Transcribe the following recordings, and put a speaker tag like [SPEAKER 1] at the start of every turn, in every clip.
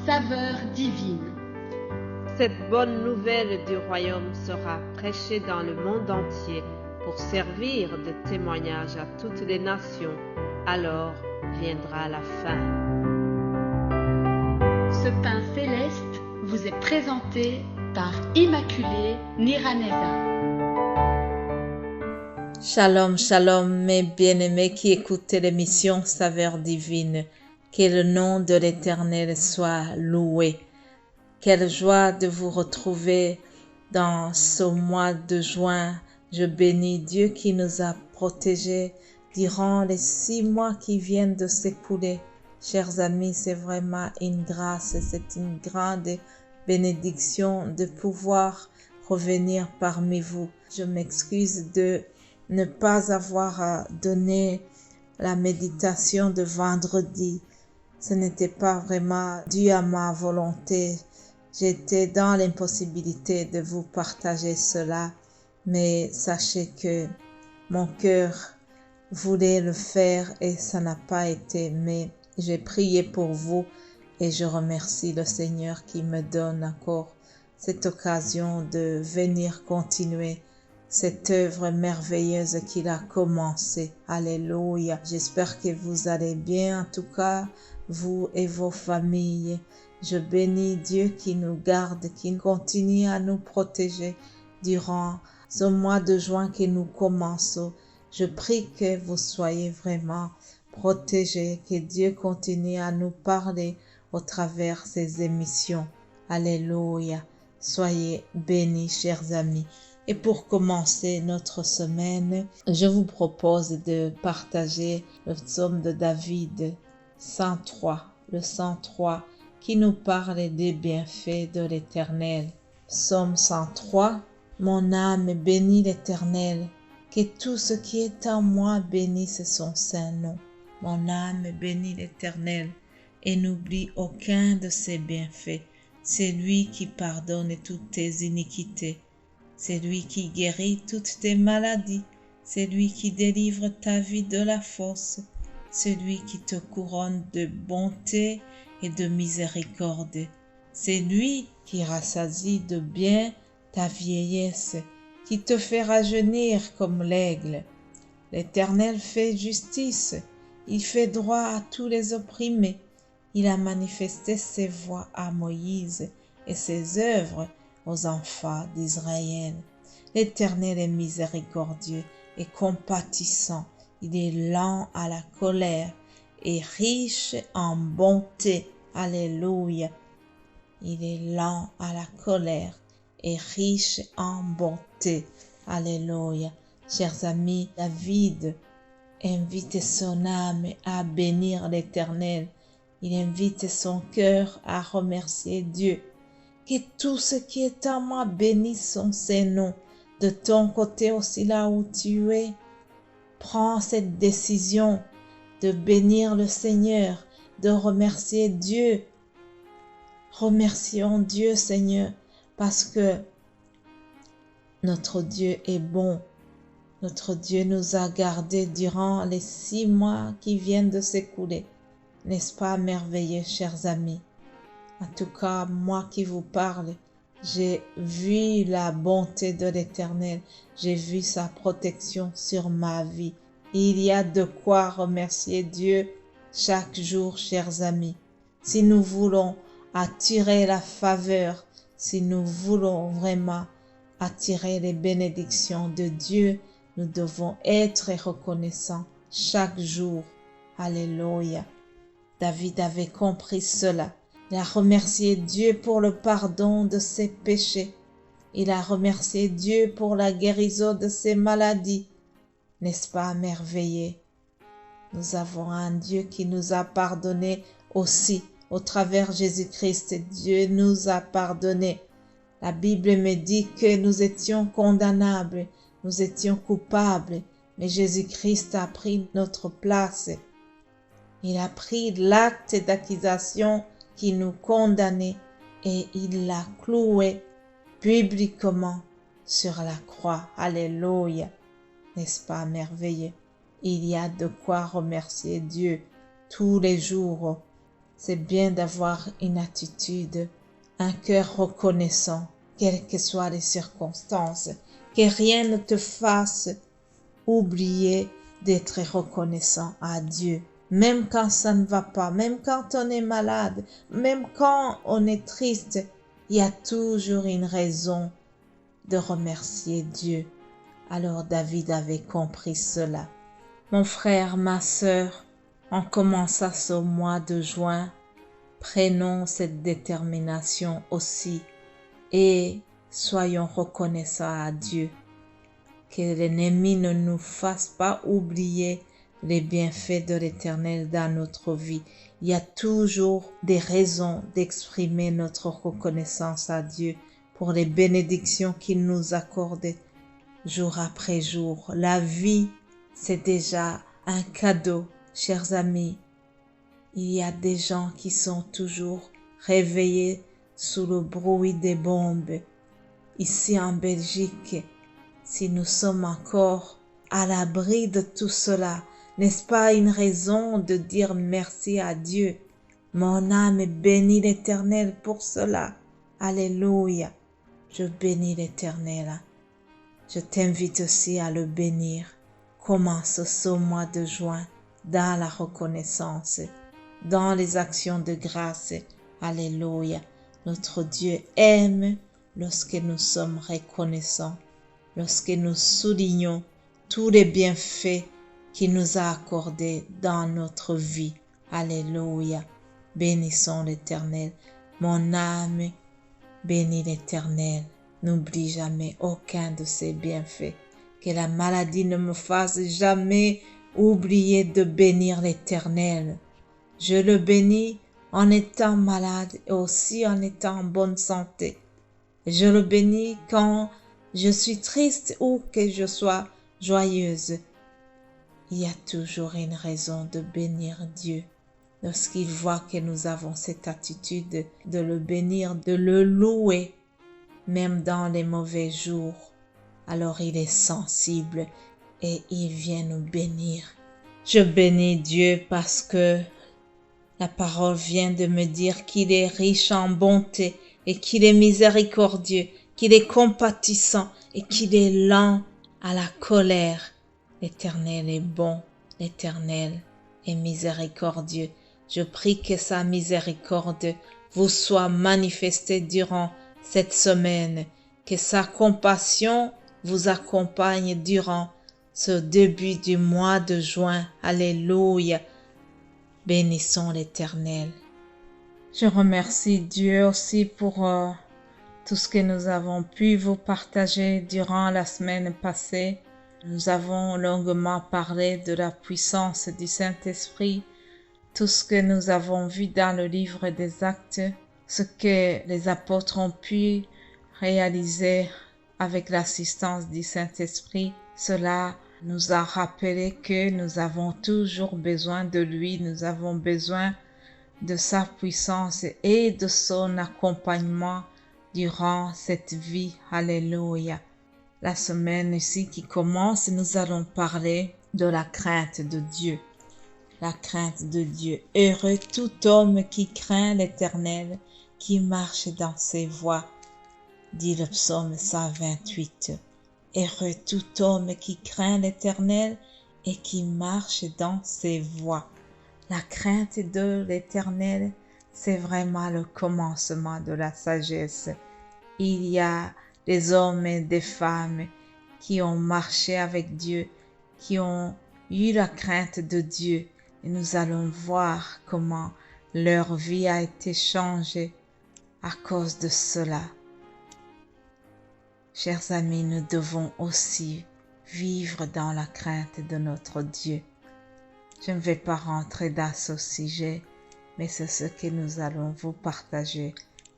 [SPEAKER 1] saveur divine.
[SPEAKER 2] Cette bonne nouvelle du royaume sera prêchée dans le monde entier pour servir de témoignage à toutes les nations. Alors viendra la fin.
[SPEAKER 1] Ce pain céleste vous est présenté par Immaculée Niraneza.
[SPEAKER 3] Shalom, shalom, mes bien-aimés qui écoutez l'émission Saveur divine. Que le nom de l'Éternel soit loué. Quelle joie de vous retrouver dans ce mois de juin. Je bénis Dieu qui nous a protégés durant les 6 mois qui viennent de s'écouler. Chers amis, c'est vraiment une grâce, c'est une grande bénédiction de pouvoir revenir parmi vous. Je m'excuse de ne pas avoir donné la méditation de vendredi. Ce n'était pas vraiment dû à ma volonté. J'étais dans l'impossibilité de vous partager cela, mais sachez que mon cœur voulait le faire et ça n'a pas été. Mais j'ai prié pour vous et je remercie le Seigneur qui me donne encore cette occasion de venir continuer cette œuvre merveilleuse qu'il a commencée. Alléluia. J'espère que vous allez bien, en tout cas, vous et vos familles. Je bénis Dieu qui nous garde, qui continue à nous protéger durant ce mois de juin que nous commençons. Je prie que vous soyez vraiment protégés, que Dieu continue à nous parler au travers ces émissions. Alléluia. Soyez bénis, chers amis. Et pour commencer notre semaine, je vous propose de partager le psaume de David 103, le 103, qui nous parle des bienfaits de l'Éternel. Psaume 103, mon âme bénit l'Éternel, que tout ce qui est en moi bénisse son saint nom. Mon âme bénit l'Éternel et n'oublie aucun de ses bienfaits. C'est lui qui pardonne toutes tes iniquités. C'est lui qui guérit toutes tes maladies. C'est lui qui délivre ta vie de la fosse. C'est lui qui te couronne de bonté et de miséricorde. C'est lui qui rassasie de bien ta vieillesse, qui te fait rajeunir comme l'aigle. L'Éternel fait justice, il fait droit à tous les opprimés. Il a manifesté ses voies à Moïse et ses œuvres aux enfants d'Israël. L'Éternel est miséricordieux et compatissant. Il est lent à la colère et riche en bonté. Alléluia. Il est lent à la colère et riche en bonté. Alléluia. Chers amis, David invite son âme à bénir l'Éternel. Il invite son cœur à remercier Dieu. Que tout ce qui est en moi bénisse son saint nom. De ton côté aussi, là où tu es, prends cette décision de bénir le Seigneur, de remercier Dieu. Remercions Dieu, Seigneur, parce que notre Dieu est bon. Notre Dieu nous a gardés durant les 6 mois qui viennent de s'écouler. N'est-ce pas merveilleux, chers amis? En tout cas, moi qui vous parle, j'ai vu la bonté de l'Éternel. J'ai vu sa protection sur ma vie. Il y a de quoi remercier Dieu chaque jour, chers amis. Si nous voulons attirer la faveur, si nous voulons vraiment attirer les bénédictions de Dieu, nous devons être reconnaissants chaque jour. Alléluia. David avait compris cela. Il a remercié Dieu pour le pardon de ses péchés. Il a remercié Dieu pour la guérison de ses maladies. N'est-ce pas merveilleux? Nous avons un Dieu qui nous a pardonné aussi. Au travers Jésus-Christ, Dieu nous a pardonné. La Bible me dit que nous étions condamnables, nous étions coupables, mais Jésus-Christ a pris notre place. Il a pris l'acte d'accusation qui nous condamnait et il l'a cloué publiquement sur la croix. Alléluia. N'est-ce pas merveilleux? Il y a de quoi remercier Dieu tous les jours. c'est bien d'avoir une attitude, un cœur reconnaissant, quelles que soient les circonstances, que rien ne te fasse oublier d'être reconnaissant à Dieu. Même quand ça ne va pas, même quand on est malade, même quand on est triste, il y a toujours une raison de remercier Dieu. Alors David avait compris cela. Mon frère, ma sœur, on commence à ce mois de juin. Prenons cette détermination aussi et soyons reconnaissants à Dieu. Que l'ennemi ne nous fasse pas oublier les bienfaits de l'Éternel dans notre vie. Il y a toujours des raisons d'exprimer notre reconnaissance à Dieu pour les bénédictions qu'il nous accorde jour après jour. La vie, c'est déjà un cadeau, chers amis. Il y a des gens qui sont toujours réveillés sous le bruit des bombes. Ici en Belgique, si nous sommes encore à l'abri de tout cela, n'est-ce pas une raison de dire merci à Dieu? Mon âme bénit l'Éternel pour cela. Alléluia. Je bénis l'Éternel. Je t'invite aussi à le bénir. Commence ce mois de juin dans la reconnaissance, dans les actions de grâce. Alléluia. Notre Dieu aime lorsque nous sommes reconnaissants, lorsque nous soulignons tous les bienfaits qu'il nous a accordés dans notre vie. Alléluia. Bénissons l'Éternel. Mon âme bénit l'Éternel. N'oublie jamais aucun de ses bienfaits. Que la maladie ne me fasse jamais oublier de bénir l'Éternel. Je le bénis en étant malade et aussi en étant en bonne santé. Je le bénis quand je suis triste ou que je sois joyeuse. Il y a toujours une raison de bénir Dieu. Lorsqu'il voit que nous avons cette attitude de le bénir, de le louer, même dans les mauvais jours, alors il est sensible et il vient nous bénir. Je bénis Dieu parce que la parole vient de me dire qu'il est riche en bonté et qu'il est miséricordieux, qu'il est compatissant et qu'il est lent à la colère. L'Éternel est bon, l'Éternel est miséricordieux. Je prie que sa miséricorde vous soit manifestée durant cette semaine, que sa compassion vous accompagne durant ce début du mois de juin. Alléluia. Bénissons l'Éternel. Je remercie Dieu aussi pour tout ce que nous avons pu vous partager durant la semaine passée. Nous avons longuement parlé de la puissance du Saint-Esprit, tout ce que nous avons vu dans le livre des Actes, ce que les apôtres ont pu réaliser avec l'assistance du Saint-Esprit. Cela nous a rappelé que nous avons toujours besoin de lui, nous avons besoin de sa puissance et de son accompagnement durant cette vie. Alléluia. La semaine ici qui commence, nous allons parler de la crainte de Dieu. La crainte de Dieu. Heureux tout homme qui craint l'Éternel, qui marche dans ses voies, dit le psaume 128. Heureux tout homme qui craint l'Éternel et qui marche dans ses voies. La crainte de l'Éternel, c'est vraiment le commencement de la sagesse. Il y a des hommes et des femmes qui ont marché avec Dieu, qui ont eu la crainte de Dieu. Et nous allons voir comment leur vie a été changée à cause de cela. Chers amis, nous devons aussi vivre dans la crainte de notre Dieu. Je ne vais pas rentrer dans ce sujet, mais c'est ce que nous allons vous partager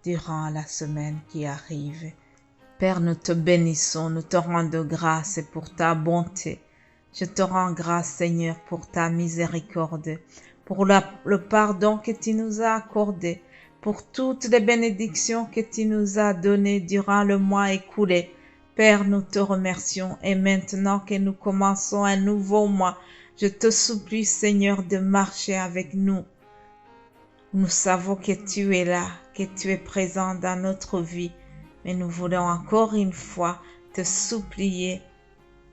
[SPEAKER 3] durant la semaine qui arrive. Père, nous te bénissons, nous te rendons grâce pour ta bonté. Je te rends grâce, Seigneur, pour ta miséricorde, pour le pardon que tu nous as accordé, pour toutes les bénédictions que tu nous as données durant le mois écoulé. Père, nous te remercions et maintenant que nous commençons un nouveau mois, je te supplie, Seigneur, de marcher avec nous Nous savons que tu es là, que tu es présent dans notre vie, mais nous voulons encore une fois te supplier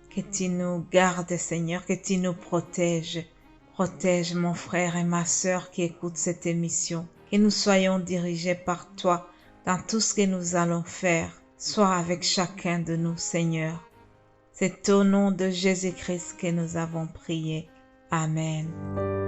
[SPEAKER 3] que tu nous gardes, Seigneur, que tu nous protèges. Protège mon frère et ma sœur qui écoutent cette émission, que nous soyons dirigés par toi dans tout ce que nous allons faire. Sois avec chacun de nous, Seigneur. C'est au nom de Jésus-Christ que nous avons prié. Amen.